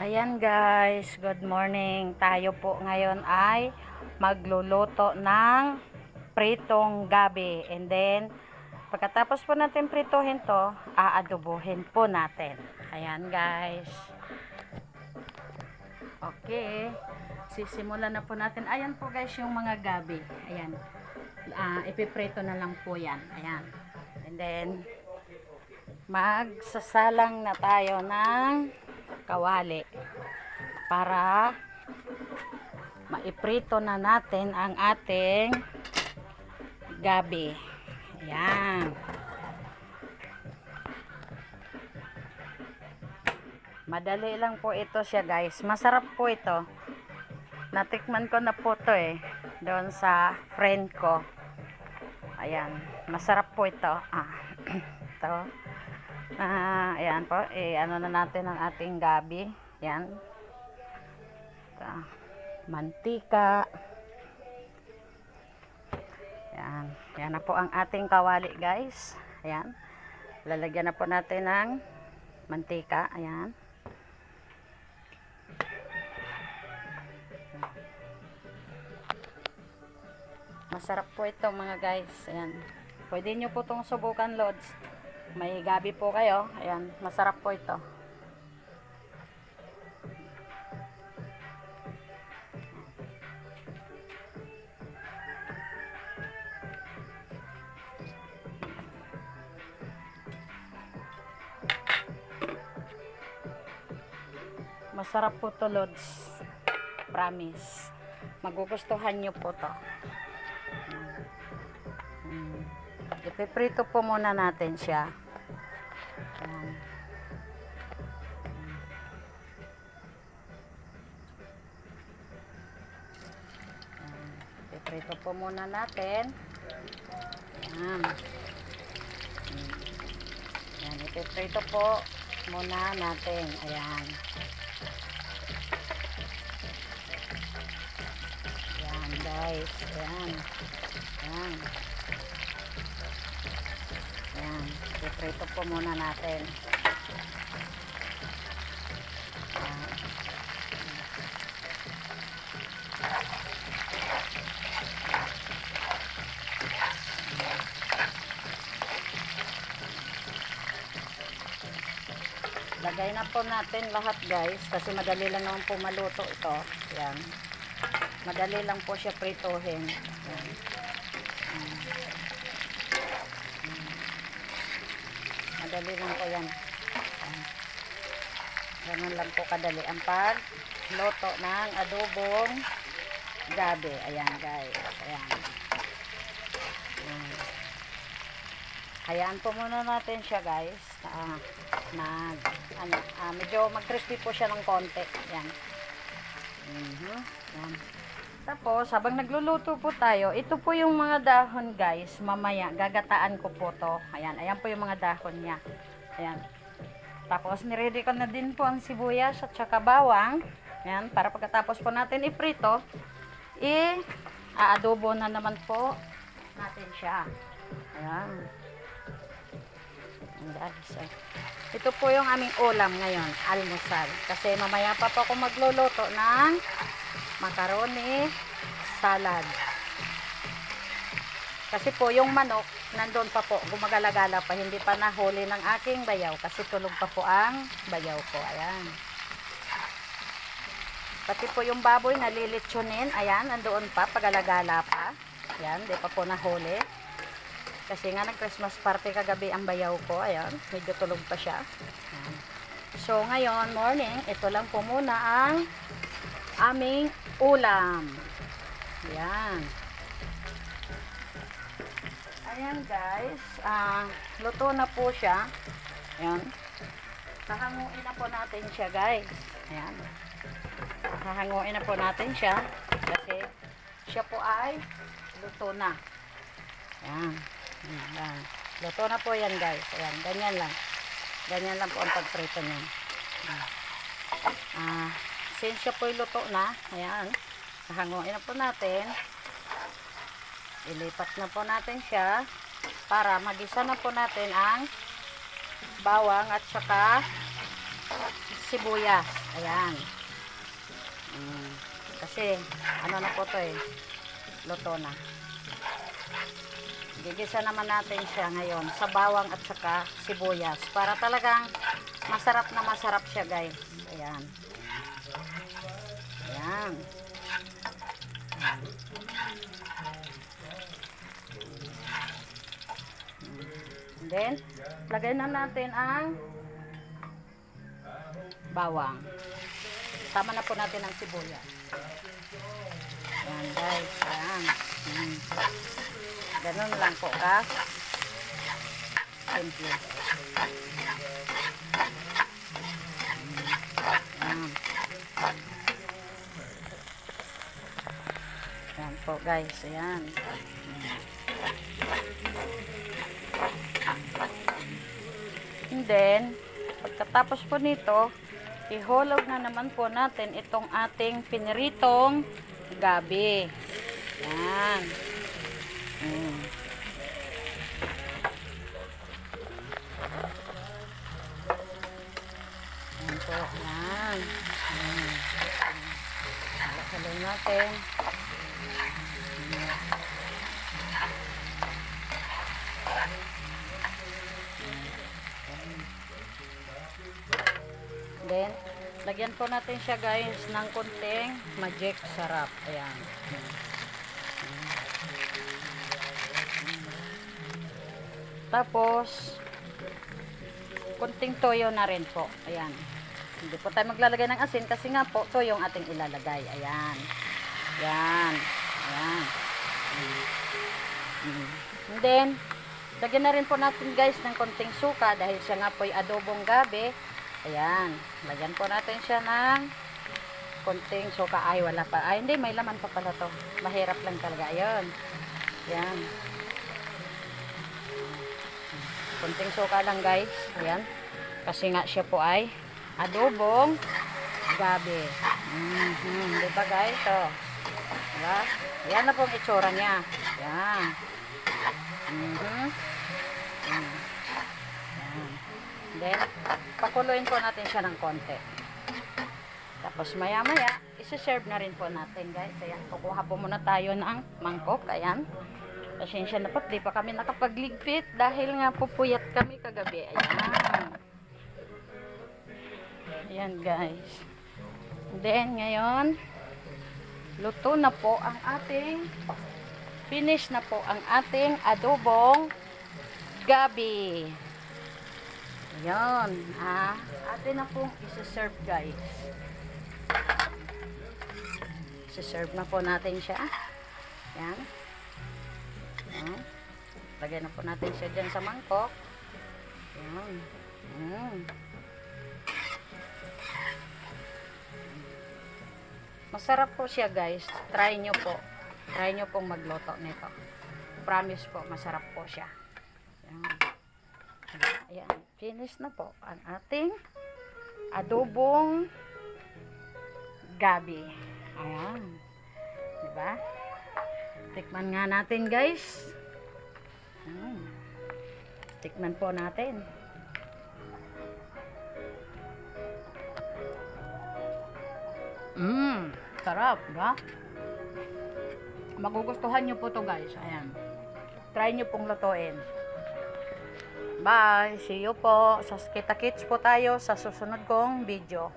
Ayan guys, good morning. Tayo po ngayon ay magluluto ng pritong gabi. And then, pagkatapos po natin prituhin to, aadobohin po natin. Ayan guys. Okay. Sisimulan na po natin. Ayan po guys yung mga gabi. Ayan. Ipiprito na lang po yan. Ayan. And then, magsasalang na tayo ng kawali para maiprito na natin ang ating gabi. Ayan. Madali lang po ito siya guys. Masarap po ito. Natikman ko na po ito doon sa friend ko. Ayan. Masarap po ito. Ito. Ayan po. Ano na natin ang ating gabi. Ayan. Mantika. Ayan. Ayan na po ang ating kawali guys. Ayan. Lalagyan na po natin ng mantika. Ayan. Masarap po ito mga guys. Ayan. Pwede nyo po itong subukan lods. May gabi po kayo. Ayan. Masarap po ito. Masarap po to lods. Promise. Magugustuhan nyo po to. Ipiprito po muna natin siya. Ayan. Ipiprito po muna natin. Ayan. Ayan. Ipiprito po muna natin. Ayan. Ayan guys. Ayan. Ayan. Ayan, iprito po muna natin. Ayan. Lagay na po natin lahat guys, kasi madali lang naman po maluto ito. Ayan. Madali lang po siya prituhin. Ayan. Madali lang po yan. Ganun lang po kadali ang pagluto ng adobong gabi. Ayan guys. Ayan. Hayaan po muna natin siya guys. Medyo mag-crispy po siya ng konti. Ayan. Ayan. Tapos, habang nagluluto po tayo, ito po yung mga dahon guys, mamaya, gagataan ko po to. Ayan, ayan po yung mga dahon niya. Ayan. Tapos, niready ko na din po ang sibuyas at saka bawang. Ayan, para pagkatapos po natin iprito, aadobo na naman po natin siya. Ayan. Ayan guys. Ito po yung aming ulam ngayon, almusal. Kasi mamaya pa po ako magluluto ng macaroni salad. Kasi po yung manok nandun pa po, gumagalagala pa, hindi pa nahuli ng aking bayaw kasi tulog pa po ang bayaw ko. Ayan. Pati po yung baboy nalilitsunin, ayan, nandoon pa, pagalagala pa. Ayan, di pa po nahuli. Kasi nga nag-Christmas party kagabi ang bayaw ko. Ayan, medyo tulog pa siya. Ayan. So ngayon morning, ito lang po muna ang aming ulam. Ayan. Ayan guys. Luto na po siya. Ayan. Hahanguin na po natin siya guys. Ayan. Hahanguin na po natin siya. Kasi siya po ay luto na. Ayan. Ayan. Luto na po yan guys. Ayan. Ganyan lang. Ganyan lang po ang pagprito niya. Since siya po luto na, ayan, hahanguin na po natin. Ilipat na po natin siya para magisa na po natin ang bawang at saka sibuyas. Ayan. Kasi, ano na po to eh. Luto na. Gigisa naman natin siya ngayon sa bawang at saka sibuyas. Para talagang masarap na masarap siya, guys. Ayan. Ayan. Then, lagay na natin ang bawang. Tama na po natin ang sibuyas. Ayan, guys. Ayan. Ganun lang po ka. Simple. Ayan. Ayan po, guys. Ayan. And then, pagkatapos po nito, ihulog na naman po natin itong ating piniritong gabi. Yan. Yan po. Yan. Halog natin. Then, lagyan po natin siya, guys, ng konting magic sarap. Ayan. Tapos, konting toyo na rin po. Ayan. Hindi po tayo maglalagay ng asin kasi nga po, toyo yung ating ilalagay. Ayan. Ayan. Ayan. And then, lagyan na rin po natin, guys, ng konting suka dahil siya nga po ay adobong gabi. Ayan. Lagyan po natin siya ng konting suka. Ay, wala pa. Ay, hindi. May laman pa pala to. Mahirap lang talaga. Ayan. Ayan. Konting suka lang, guys. Ayan. Kasi nga siya po ay adobong gabi. Diba, guys? So, diba? Ayan na pong itsura niya. Ayan. Ayan. Then, pakuluin po natin siya ng konti. Tapos maya-maya, isi-serve na rin po natin, guys. Ayan, kukuha po muna tayo ng mangkok. Ayan. Pasensya na po, di pa kami nakapagligpit dahil nga pupuyat kami kagabi. Ayan. Ayan, guys. Then, ngayon, luto na po ang ating, finish na po ang ating adobong gabi. Ayan. Atin na pong isi-serve, guys. Isi-serve na po natin siya. Ayan. Ayan. Lagyan na po natin siya dyan sa mangkok. Ayan. Masarap po siya, guys. Try nyo po. Try nyo pong magluto nito. Promise po, masarap po siya. Ayan. Ayan. Finish na po ang ating adobong gabi. Ayan. Diba? Tikman nga natin, guys. Tikman po natin. Sarap, diba? Magugustuhan nyo po to, guys. Ayan. Try nyo pong lutuin. Bye! See you po. Kita-kits po tayo sa susunod kong video.